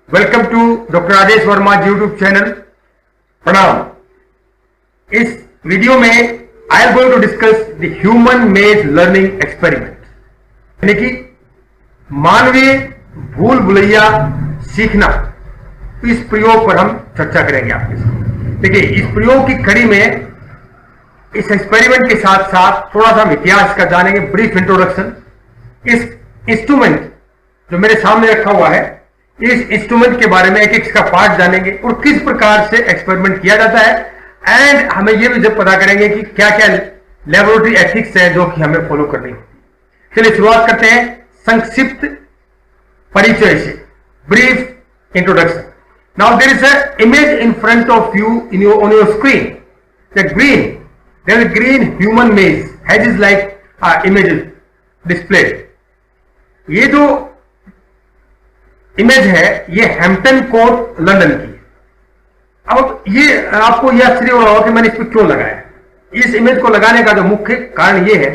Welcome to doctor Rajesh Verma YouTube channel. प्रणाम। इस video में I am going to discuss the human made learning experiment, यानी कि मानवीय भूल भुलैया सीखना। इस प्रयोग पर हम चर्चा करेंगे आपके साथ। देखिए, इस प्रयोग की कड़ी में इस एक्सपेरिमेंट के साथ साथ थोड़ा सा हम इतिहास का जानेंगे, ब्रीफ इंट्रोडक्शन। इस इंस्ट्रूमेंट जो मेरे सामने रखा हुआ है, इस इंस्ट्रूमेंट के बारे में एक एक का पार्ट जानेंगे और किस प्रकार से एक्सपेरिमेंट किया जाता है, एंड हमें यह भी जब पता करेंगे कि क्या क्या लेबोरेटरी एथिक्स है जो कि हमें फॉलो करनी होती है। चलिए शुरुआत करते हैं संक्षिप्त परिचय से, brief introduction. Now there is a image in front of you on your screen. The green, there is green human maze has is like image displayed. ये जो इमेज है ये हैम्पटन कोर्ट लंदन की है। अब ये आपको यह आश्चर्य हो रहा होगा कि मैंने इस पर क्यों लगाया। इस इमेज को लगाने का जो मुख्य कारण यह है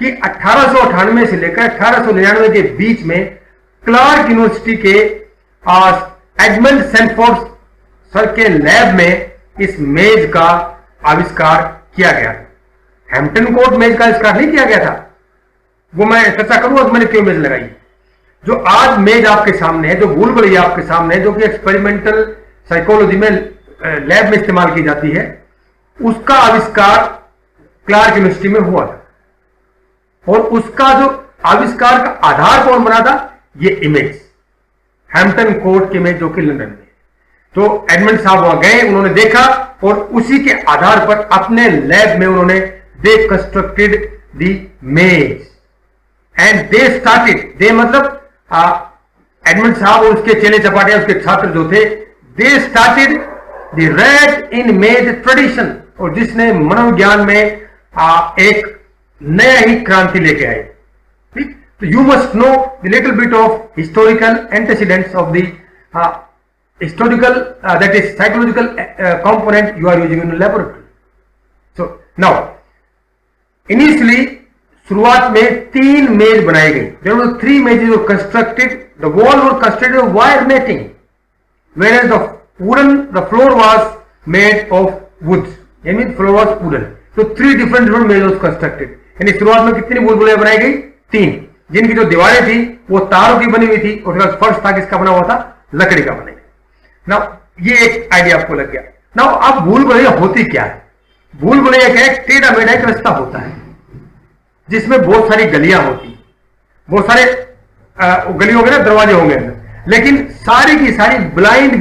कि 1898 से लेकर 1899 के बीच में क्लार्क यूनिवर्सिटी के एडमंड सैनफोर्ड सर के लैब में इस मेज का आविष्कार किया गया। हैम्पटन कोर्ट मेज का आविष्कार नहीं किया गया था, वो मैं चर्चा करूंगा कि मैंने क्यों मेज लगाई। जो आज मेज आपके सामने है, जो भूल भुलैया आपके सामने है, जो कि एक्सपेरिमेंटल साइकोलॉजी में लैब में इस्तेमाल की जाती है, उसका आविष्कार क्लार्क यूनिवर्सिटी में हुआ था। और उसका जो आविष्कार का आधार कौन बना था? ये इमेज, हैम्पटन कोर्ट की इमेज जो कि लंदन में। तो एडमंड साहब वहां गए, उन्होंने देखा और उसी के आधार पर अपने लैब में उन्होंने दे कंस्ट्रक्टेड द मेज एंड दे स्टार्टेड, दे मतलब एडमंड साहब और उसके चेले चपाटे, उसके छात्र जो थे, दे स्टार्टेड द रैट इन मेज ट्रेडिशन, और जिसने मनोविज्ञान में एक नया ही क्रांति लेके आए। ठीक, तो you must know the little bit of historical antecedents of the historical that is psychological component you are using in laboratory. So now initially शुरुआत में 3 मेज बनाई गई। There were 3 measures were constructed. The wall were constructed of wire netting, whereas the floor was made of wood. I mean floor was wooden. So 3 different measures was constructed. यानी शुरुआत में कितनी भूल भुलैया बनाई गई? 3, जिनकी जो दीवारें थी वो तारों की बनी हुई थी और उसका फर्श था किसका बना हुआ था? लकड़ी का बना हुआ। नाउ ये एक आइडिया आपको लग गया। नाउ अब भूल भुलैया होती क्या है? भूल भुलैया क्या है? टेढ़ा मेढ़ा एक रास्ता होता है जिसमें बहुत सारी गलियां होती, बहुत सारे गली होंगे ना, दरवाजे होंगे, लेकिन सारी की सारी ब्लाइंड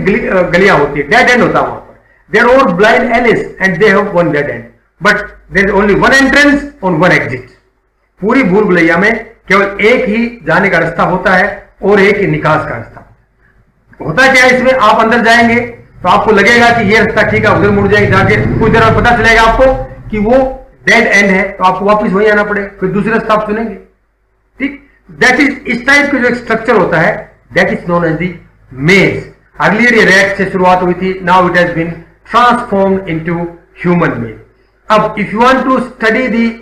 गलियां होती है, डेड एंड होता है वहां पर। There are blind alleys and they have one dead end, but there is only one entrance और वन एग्जिट। पूरी भूल भुलैया में केवल एक ही जाने का रास्ता होता है और एक ही निकास का रास्ता होता। क्या है इसमें? आप अंदर जाएंगे तो आपको लगेगा कि ये रास्ता ठीक है, उधर मुड़ जाएंगे, जाके कुछ देर में पता चलेगा आपको कि वो डेड एंड है, तो आपको वापस वहीं आना पड़ेगा, फिर दूसरा रास्ता आप चुनेंगे। ठीक, दैट इज इस टाइप का जो स्ट्रक्चर होता है, that is known as the maze. Earlier ये रैट से शुरुआत हुई थी, now it has been transformed into human maze. अब if you want to study the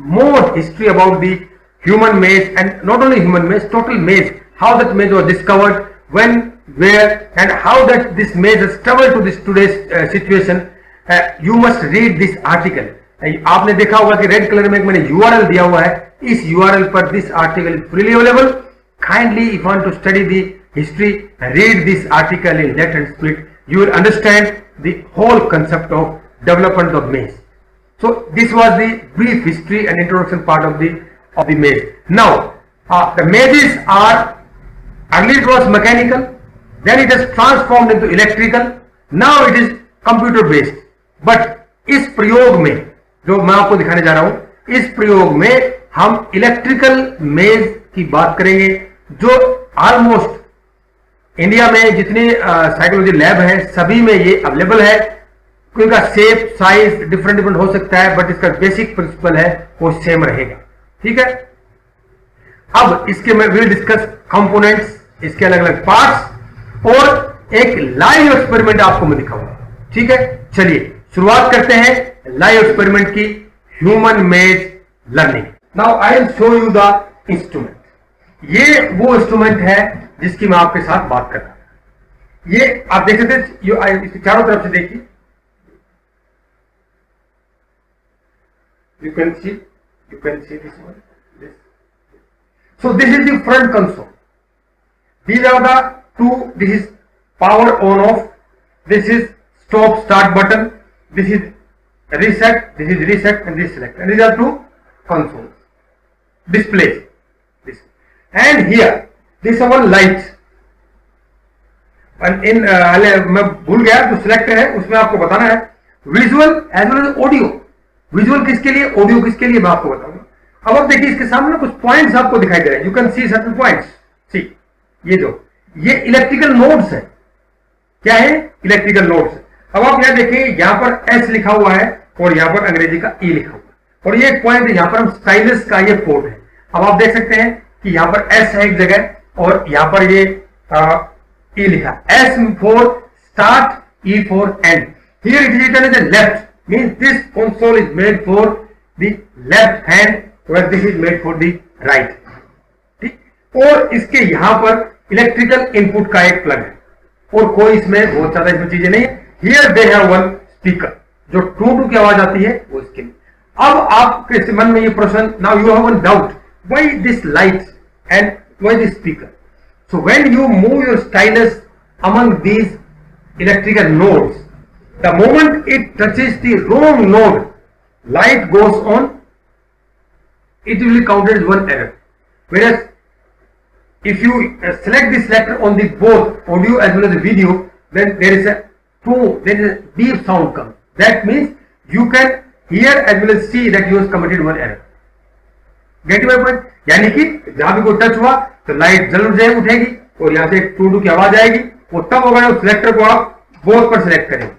more history about the human maze and not only human maze, total maze, how that maze was discovered, when, where and how that this maze has travelled to this today's situation, you must read this article. आपने देखा होगा कि red colour में एक मैंने URL दिया हुआ है, इस यूआरएल पर this article is freely available. Kindly if want to study the history, read this article in late and split, you will understand the whole concept of development of maze. So this was the brief history and introduction part of the maze. Now the mazes are, earlier it was mechanical, then it has transformed into electrical, now it is computer based. But इस प्रयोग में जो मैं आपको दिखाने जा रहा हूं, इस प्रयोग में हम इलेक्ट्रिकल मेज की बात करेंगे, जो ऑलमोस्ट इंडिया में जितने साइकोलॉजी लैब है सभी में ये अवेलेबल है। इनका शेप, साइज डिफरेंट हो सकता है, बट इसका बेसिक प्रिंसिपल है वो सेम रहेगा। ठीक है, अब इसके में विल डिस्कस कंपोनेंट्स, इसके अलग अलग पार्ट्स, और एक लाइव एक्सपेरिमेंट आपको मैं दिखाऊंगा। ठीक है, चलिए शुरुआत करते हैं लाइव एक्सपेरिमेंट की, ह्यूमन मेज learning. Now I will show you the instrument. ये वो इंस्ट्रूमेंट है जिसकी मैं आपके साथ बात कर रहा हूं। ये आप देख सकते हैं, इसके चारों तरफ से देखिए, you can see this one, this. So this is the front console. These are the two. This is power on off, this is stop start button, this is reset, this is reset, and this select, and these are two consoles, displays, this, and here this is one light, and in मैं भूल गया जो select है उसमें आपको बताना है visual as well as audio. Visual किसके लिए, ऑडियो किसके लिए, मैं आपको बताऊंगा। अब आप देखिए इसके सामने कुछ पॉइंट्स आपको दिखाई दे रहे हैं, you can see certain points. See ये इलेक्ट्रिकल नोड्स है, क्या है, इलेक्ट्रिकल नोड्स। अब आप यहां देखिए, यहां पर एस लिखा हुआ है और यहां पर अंग्रेजी का ई लिखा हुआ है, और ये एक पॉइंट है, यहां पर हम स्टाइलस का ये पोर्ट है। अब आप देख सकते हैं कि यहां पर एस है एक जगह और यहां पर ये ई लिखा, S for start, E for end. Here it is written as left, means this console is made for the left hand, where this is made for the right, ठीक। और इसके यहां पर इलेक्ट्रिकल इनपुट का एक plug है, और कोई इसमें बहुत ज्यादा इसमें चीजें नहीं है। Here they have one speaker, जो टू की आवाज आती है वो इसके लिए। अब आपके मन में ये प्रश्न, now you have one doubt, why this light and why this speaker. So when you move your stylus among these electrical nodes, the moment it touches the wrong node, light goes on, it will be counted as one error. Whereas if you select the selector on the both audio as well as the video, then there is a deep sound comes. That means you can hear as well as see that you have committed one error. Get my point? यानी कि जहां भी कोई touch हुआ तो light जरूर से उठेगी और यहां से टू की आवाज आएगी, वो तब होगा उस सिलेक्टर को आप बोथ पर सिलेक्ट करेंगे।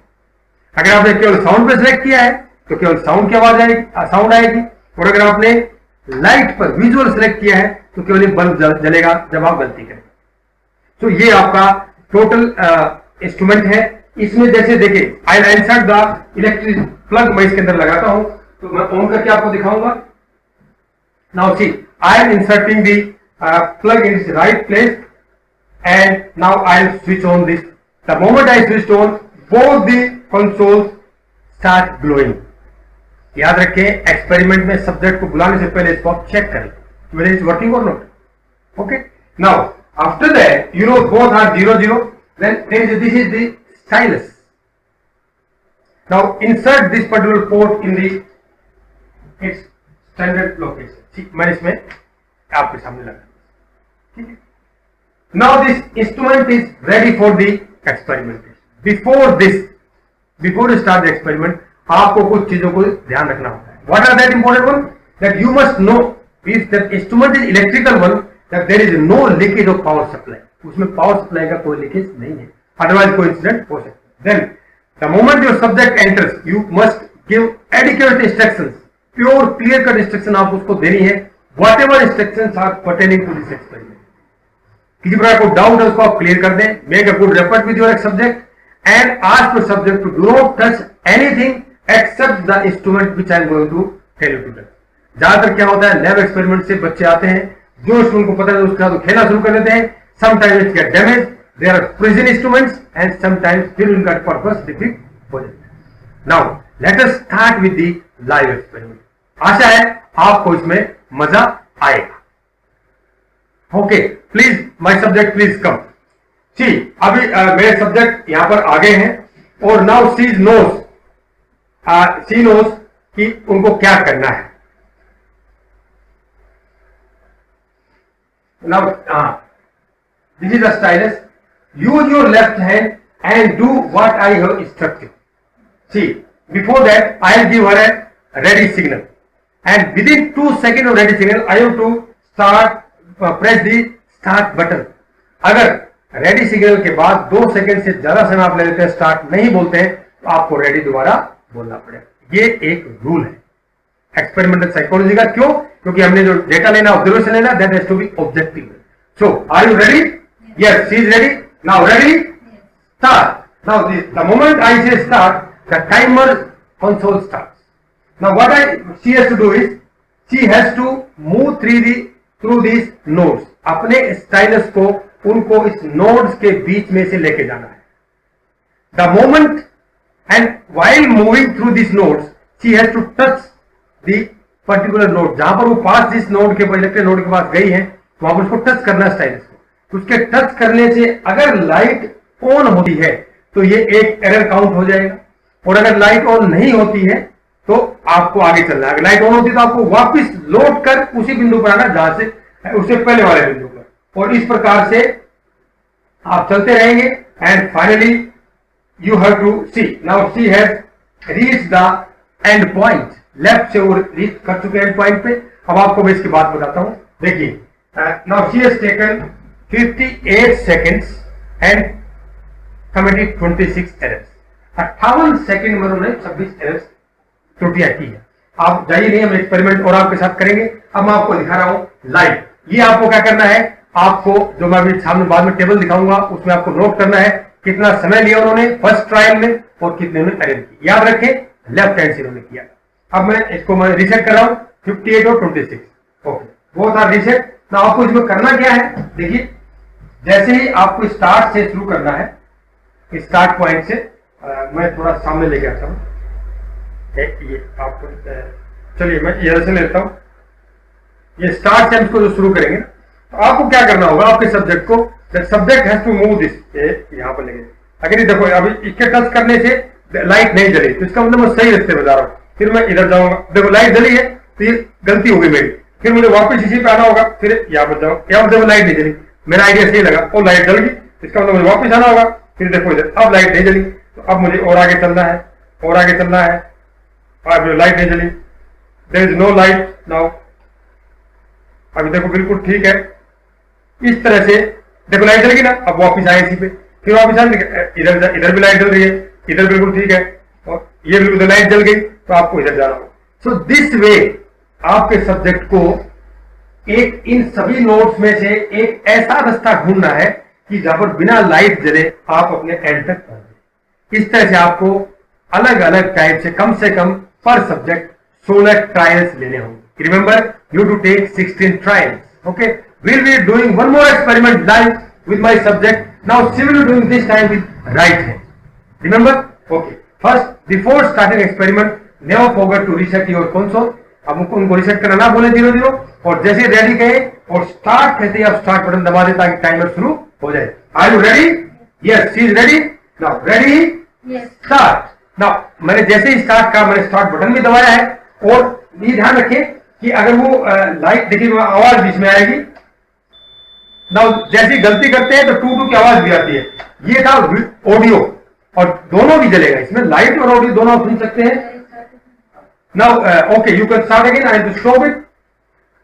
अगर आपने केवल साउंड पर सिलेक्ट किया है तो केवल साउंड की आवाज आएगी, साउंड आएगी, और अगर आपने लाइट पर विजुअल सिलेक्ट किया है तो केवल बल्ब जलेगा जब आप गलती करें। तो ये आपका टोटल इंस्ट्रूमेंट है। इसमें जैसे देखिए, आई इंसर्ट द इलेक्ट्रिक प्लग, मैं इसके अंदर लगाता हूं तो मैं ऑन करके आपको दिखाऊंगा। Now see, I am inserting the plug in its right place and now I will switch on this. The moment I switch on, both the consoles start glowing. याद रखें, एक्सपेरिमेंट में सब्जेक्ट को बुलाने से पहले इसको आप चेक करें whether it's working or not. Okay. Now after that, you know both are 0 0. Then this is the stylus. Now insert this particular port in the its standard location. ठीक, मैंने इसमें आपके सामने लगा, ठीक है। Now this instrument is ready for the experimentation. Before you start the experiment, आपको कुछ चीजों को ध्यान रखना होता है। What are that important one? That you must know if the instrument is electrical one, that there is no leakage of power supply. उसमें power supply का कोई लीकेज नहीं है, अदरवाइज कोई इंसिडेंट हो सकता है। Then the moment your subject enters, you must give adequate instructions. Pure clear cut instruction आप उसको देनी है। Whatever instructions are pertaining to this experiment. किसी प्रकार को डाउट है उसको आप क्लियर कर दें। Make a good rapport with your subject and ask the subject to do not touch anything except the instrument which I am going to tell you to touch. ज्यादातर क्या होता है, लैब एक्सपेरिमेंट से बच्चे आते हैं, जो इंस्ट्रूमेंट को पता है उसके साथ खेलना शुरू कर देते हैं। Sometimes it get damage, there are prison instruments and sometimes फिर उनका पर्पस डिफीट हो जाता है। Now let us start with the live experiment. आशा है आपको इसमें मजा आएगा। Okay, please my subject please come. See, अभी मेरे सब्जेक्ट यहां पर आगे हैं और नाउ सी नोज कि उनको क्या करना है। Now, this is the stylus. Use your left hand and do what I have instructed. See, before that, I will give her a ready signal, and within 2 seconds of ready signal, I have to start press the start button. अगर ready signal के बाद 2 second से ज्यादा समय आप ले लेते हैं, स्टार्ट नहीं बोलते हैं, तो आपको रेडी दोबारा बोलना पड़ेगा। ये एक रूल है एक्सपेरिमेंटल साइकोलॉजी का। क्यों? क्योंकि हमने जो डेटा लेना, ऑब्जर्वेशन लेना, that has to be objective. So are you ready? Yes, she is ready. Now ready, start. Now the moment I say start, the timer console starts. Now what she has to do is, she has to move through this nodes. अपने stylus को उनको इस nodes के बीच में से लेके जाना है। The moment and while moving through this nodes she has to touch the particular node. जहां पर वो पास जिस नोड के इलेक्ट्रिक नोड के पास गई है वहां पर उसको टच करना है स्टाइलस को। उसके टच करने से अगर लाइट ऑन होती है तो ये एक एरर काउंट हो जाएगा, और अगर लाइट ऑन नहीं होती है तो आपको आगे चलना है। अगर लाइट ऑन होती है तो आपको वापस लौट कर उसी बिंदु पर आना जहां से उससे पहले वाले बिंदु पर, और इस प्रकार से आप चलते रहेंगे। And finally you have to see, now she has reach the end point, left से वो रीच कर चुके एंड पॉइंट पे। अब आपको मैं इसकी बात बताता हूं। देखिए, now she has taken 58 seconds and committed 26 errors. 58 second में उन्होंने 26 एरर्स त्रुटियां की है। आप जाइए नहीं, हम एक्सपेरिमेंट और आपके साथ करेंगे। अब मैं आपको दिखा रहा हूं लाइव। ये आपको क्या करना है, आपको जो मैं अभी सामने बाद में टेबल दिखाऊंगा उसमें आपको नोट करना है कितना समय लिया उन्होंने फर्स्ट ट्रायल में और कितने उन्होंने एरर की। याद रखें, लेफ्ट हैंड से उन्होंने किया। अब मैं इसको मैं रीसेट कर रहा हूं 58 और 26। ओके, वो था रीसेट। ना आपको इसमें करना क्या है, देखिए जैसे ही आपको स्टार्ट से शुरू करना है, स्टार्ट पॉइंट से मैं थोड़ा सामने लेके आता हूं। ये आपको चलिए मैं इधर से लेता हूं। ये स्टार्ट से हम इसको जो शुरू करेंगे तो आपको क्या करना होगा, आपके सब्जेक्ट को, subject has to move this, यहां पर लेंगे। अगर ये देखो अभी इसके टच करने से लाइट नहीं जली तो इसका मतलब मैं सही रास्ते में जा रहा हूं। फिर मैं इधर जाऊंगा, देखो लाइट जली है तो ये गलती हो गई मेरी। फिर मुझे वापस इसी पे आना होगा, फिर यहाँ पर जाऊँ, यहाँ पर देखो लाइट नहीं जली, मेरा आइडिया सही लगा और लाइट जल गई, इसका मतलब मुझे वापस आना होगा। फिर देखो इधर अब लाइट नहीं जली तो अब मुझे और आगे चलना है, और आगे चलना है। अब लाइट नहीं जली, there is no light now. अभी देखो बिल्कुल ठीक है। इस तरह से देखो लाइट जल गई ना, अब वापस आए इसी पे, फिर वापस आए, इधर भी लाइट जल रही है, इधर बिल्कुल ठीक है, और ये बिल्कुल लाइट जल गई तो आपको इधर जाना होगा। सो दिस वे आपके सब्जेक्ट को एक इन सभी नोड्स में से एक ऐसा रास्ता ढूंढना है कि जहां पर बिना लाइट जले आप अपने एंड तक पहुंचे। इस तरह से आपको अलग अलग टाइप से कम पर सब्जेक्ट 16 ट्रायल्स लेने होंगे। Remember you to take 16 trials. Okay, we'll be doing one more experiment live with my subject. Now she will be doing this time with right hand. Remember? Okay. First, before starting experiment, never forget to reset your console. अब उनको reset करना ना बोले 0-0, और जैसे ready कहे और start कहते ही आप स्टार्ट बटन दबा दे ताकि टाइमर शुरू हो जाए। Are you ready? Yes, she is ready. Now ready, start. Now मैंने जैसे ही स्टार्ट कहा, मैंने स्टार्ट बटन भी दबाया है, और ये ध्यान रखें कि अगर वो लाइट देखिए आवाज बीच में आएगी। नाउ जैसी गलती करते हैं तो टू की आवाज भी आती है। ये था ऑडियो, और दोनों भी जलेगा इसमें, लाइट और ऑडियो दोनों सुन सकते हैं। Now okay, you can start again. I to stop it,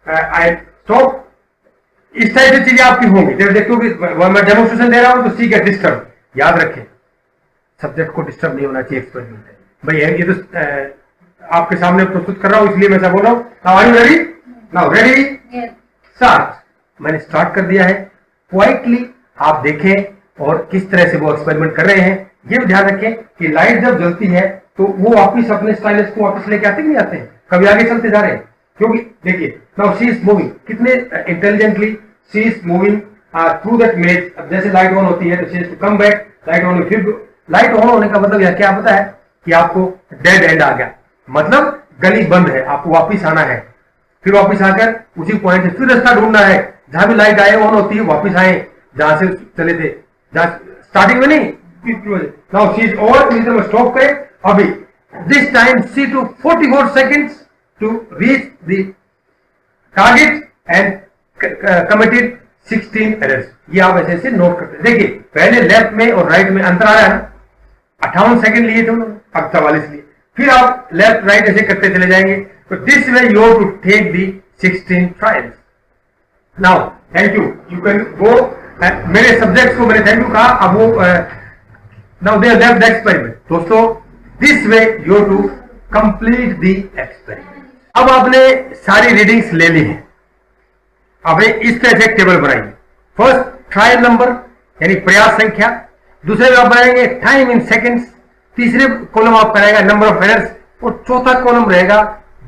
I stop. इस टाइप की चीजें आपकी होंगी। जब देखो कि मैं डेमोन्स्ट्रेशन दे रहा हूं तो सी का डिस्टर्ब, याद रखें सब्जेक्ट को डिस्टर्ब नहीं होना चाहिए एक्सपेरिमेंट में। भाई ये तो आपके सामने प्रस्तुत कर रहा हूं इसलिए मैं ऐसा बोल रहा हूं। Now are you ready? Now ready, start. मैंने स्टार्ट कर दिया है। क्वाइटली आप देखें और किस तरह से वो एक्सपेरिमेंट कर रहे हैं। ये भी ध्यान रखें कि लाइट जब जलती है तो वो वापिस अपने स्टाइलस को वापस लेके आते नहीं आते हैं, कभी आगे चलते जा रहे हैं। क्योंकि देखिए नाउ शी इज मूविंग, कितने intelligently she is moving through that image. अब जैसे लाइट ऑन होती है तो she is to come back, light on, फिर लाइट ऑन होने का मतलब यह क्या पता है कि आपको डेड एंड आ गया, मतलब गली बंद है, आपको वापिस आना है। फिर वापिस आकर उसी पॉइंट से फिर रास्ता ढूंढना है, जहां भी लाइट आए ऑन होती है वापिस आए जहां से चले थे, जहां स्टार्टिंग में नहीं। Now she is over, stop करें अभी। This time she to 44 seconds to reach the target and committed 16 errors. ये आप ऐसे ऐसे नोट करते हैं। देखिए पहले लेफ्ट में और राइट में अंतर आ रहा है ना, 58 सेकंड लिए थे उन्होंने, अब 44 लिए। फिर आप लेफ्ट राइट ऐसे करते चले जाएंगे। तो this way you have to take the 16 trials. Now thank you, you can go. मेरे सब्जेक्ट्स को मैंने थैंक यू कहा। अब वो now they left the experiment. दोस्तों this way you have to complete the experiment. अब आपने सारी रीडिंग्स ले ली है, आपने इस तरह से एक टेबल बनाई। फर्स्ट ट्रायल नंबर यानी प्रयास संख्या, दूसरे में आप बनाएंगे टाइम इन सेकंड्स, तीसरे कॉलम आप बनाएगा नंबर ऑफ एरर्स, और चौथा कॉलम रहेगा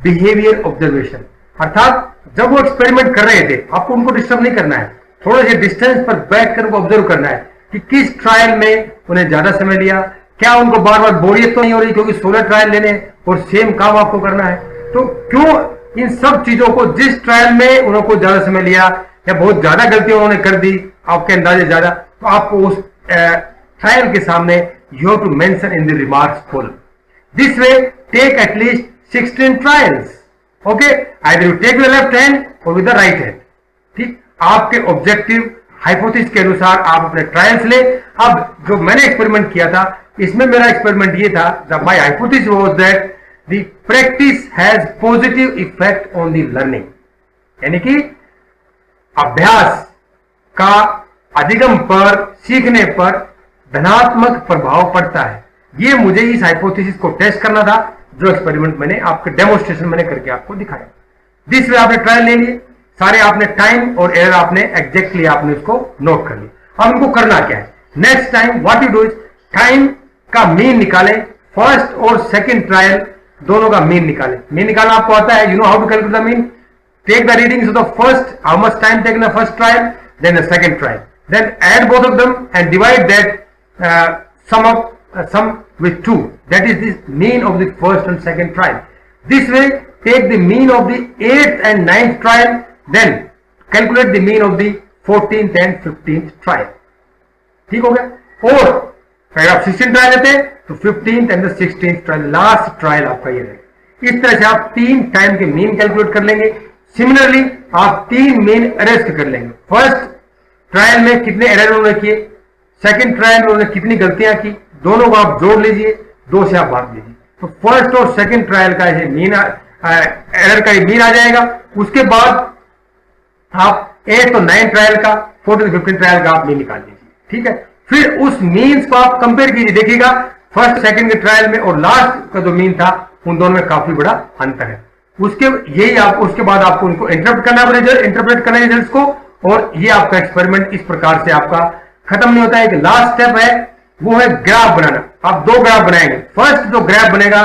बिहेवियर ऑब्जर्वेशन। अर्थात जब वो एक्सपेरिमेंट कर रहे थे आपको उनको डिस्टर्ब नहीं करना है, थोड़े से डिस्टेंस पर बैठ कर उनको ऑब्जर्व करना है कि किस ट्रायल में उन्हें ज्यादा समय लिया, क्या उनको बार बार बोरियत तो नहीं हो रही क्योंकि 16 ट्रायल लेने और सेम काम आपको करना है। तो क्यों इन सब चीजों को, जिस ट्रायल में उनको ज्यादा समय लिया या बहुत ज्यादा गलतियां उन्होंने कर दी, आपके अंदाजे ज्यादा, तो आपको उस ट्रायल के सामने you have to mention in the remarks column. This way take at least 16 trials, okay, either you take with left hand और विद द राइट हैंड। ठीक, आपके ऑब्जेक्टिव हाइपोथेसिस के अनुसार आप अपने ट्रायल्स ले। अब जो मैंने एक्सपेरिमेंट किया था, इसमें मेरा एक्सपेरिमेंट ये था, my hypothesis was that the practice has positive effect on the learning, यानी कि अभ्यास का अधिगम पर, सीखने पर धनात्मक प्रभाव पड़ता है। ये मुझे इस हाइपोथेसिस को टेस्ट करना था, जो एक्सपेरिमेंट मैंने आपके डेमोन्स्ट्रेशन मैंने करके आपको दिखाया। दिस वे आपने ट्रायल ले लिए सारे, आपने टाइम और एरर आपने एग्जैक्टली आपने उसको नोट कर लिया। अब इनको करना क्या है, next time what you do is time का मीन निकालें, फर्स्ट और सेकंड ट्रायल दोनों का मीन निकालें। मीन निकालना आपको आता है, you know how to calculate the mean. Take the readings of the first, how much time taken the first trial, then the second trial, then add both of them and divide that sum with 2, that is the mean of the first and second trial. This way take the mean of the 8th and 9th trial, then calculate the mean of the 14th and 15th trial. ठीक हो गया। और अगर आप 16 trial लेते हैं तो 15th and the 16th trial, last trial आपका ये रहेगा। इस तरह से आप 3 टाइम के मीन कैलकुलेट कर लेंगे। सिमिलरली आप 3 मीन अरेस्ट कर लेंगे। फर्स्ट ट्रायल में कितने एरर उन्होंने किए, सेकंड ट्रायल में उन्होंने कितनी गलतियां की, दोनों को आप जोड़ लीजिए, 2 से आप भाग लीजिए, तो फर्स्ट और सेकंड ट्रायल का ये मीन एरर का मीन आ जाएगा। उसके बाद आप 8 और 9 ट्रायल का, 14 15 ट्रायल का आप मीन निकाल लीजिए। ठीक है, फिर उस मीन्स को आप कंपेयर कीजिए, देखिएगा फर्स्ट सेकंड के ट्रायल में और लास्ट का जो मीन था उन दोनों में काफी बड़ा अंतर है। उसके बाद आपको उनको इंटरप्रेट करना है रिजल्ट्स को, और ये आपका एक्सपेरिमेंट इस प्रकार से आपका खत्म नहीं होता है। कि लास्ट स्टेप है वो है ग्राफ बनाना। आप 2 ग्राफ बनाएंगे। फर्स्ट जो ग्राफ बनेगा,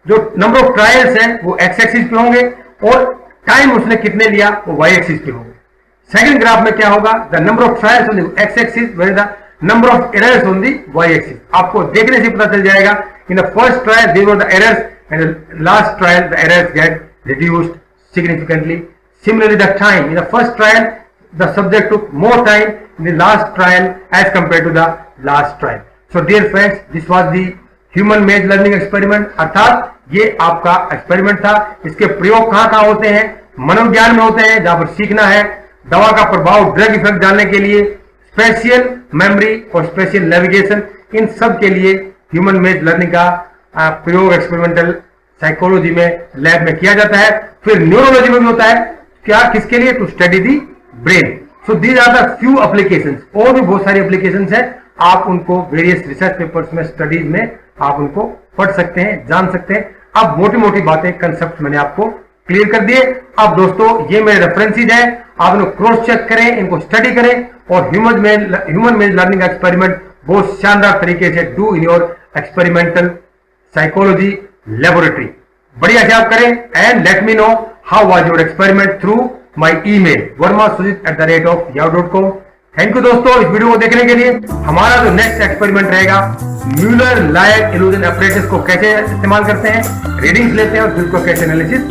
जो नंबर ऑफ ट्रायल्स हैं वो एक्स एक्सिस पे होंगे और टाइम उसने कितने लिया वो वाई एक्सिस पे होंगे। सेकंड ग्राफ में क्या होगा, the number of trials on the X axis where the number of errors on the Y axis. आपको देखने से पता चल जाएगा, in the first trial there were the errors and last trial the errors get reduced significantly. Similarly, the time in the first trial, the subject took more time in the last trial as compared to the last trial. So, dear friends, this was the human made learning experiment. अर्थात ये आपका experiment था। इसके प्रयोग कहाँ होते हैं, मनोविज्ञान में होते हैं, जहां पर सीखना है दवा का प्रभाव, ड्रग इफेक्ट जानने के लिए, स्पेशियल मेमोरी और स्पेशियल नेविगेशन, इन सब के लिए ह्यूमन मेड लर्निंग का प्रयोग एक्सपेरिमेंटल साइकोलॉजी में लैब में किया जाता है। फिर न्यूरोलॉजी में भी होता है, क्या किसके लिए, to study the brain. So these are the few applications. और भी बहुत सारी एप्लीकेशंस हैं, आप उनको वेरियस रिसर्च पेपर्स में, स्टडीज में आप उनको पढ़ सकते हैं, जान सकते हैं। अब मोटी मोटी बातें, कंसेप्ट मैंने आपको क्लियर कर दिए। अब दोस्तों ये मेरे रेफरेंसेज हैं, आप इनको क्रॉस चेक करें, इनको स्टडी करें और ह्यूमन मेड लर्निंग एक्सपेरिमेंट बहुत शानदार तरीके से do in your experimental psychology laboratory. बढ़िया से आप करें and let me know how was your experiment through my email vermasujit@yahoo.com। Thank you दोस्तों इस वीडियो को देखने के लिए। हमारा जो नेक्स्ट एक्सपेरिमेंट रहेगा, म्यूलर लायर इल्यूजन एपरेटस को कैसे इस्तेमाल करते हैं, रीडिंग्स लेते हैं और फिर उसको कैसे एनालिसिस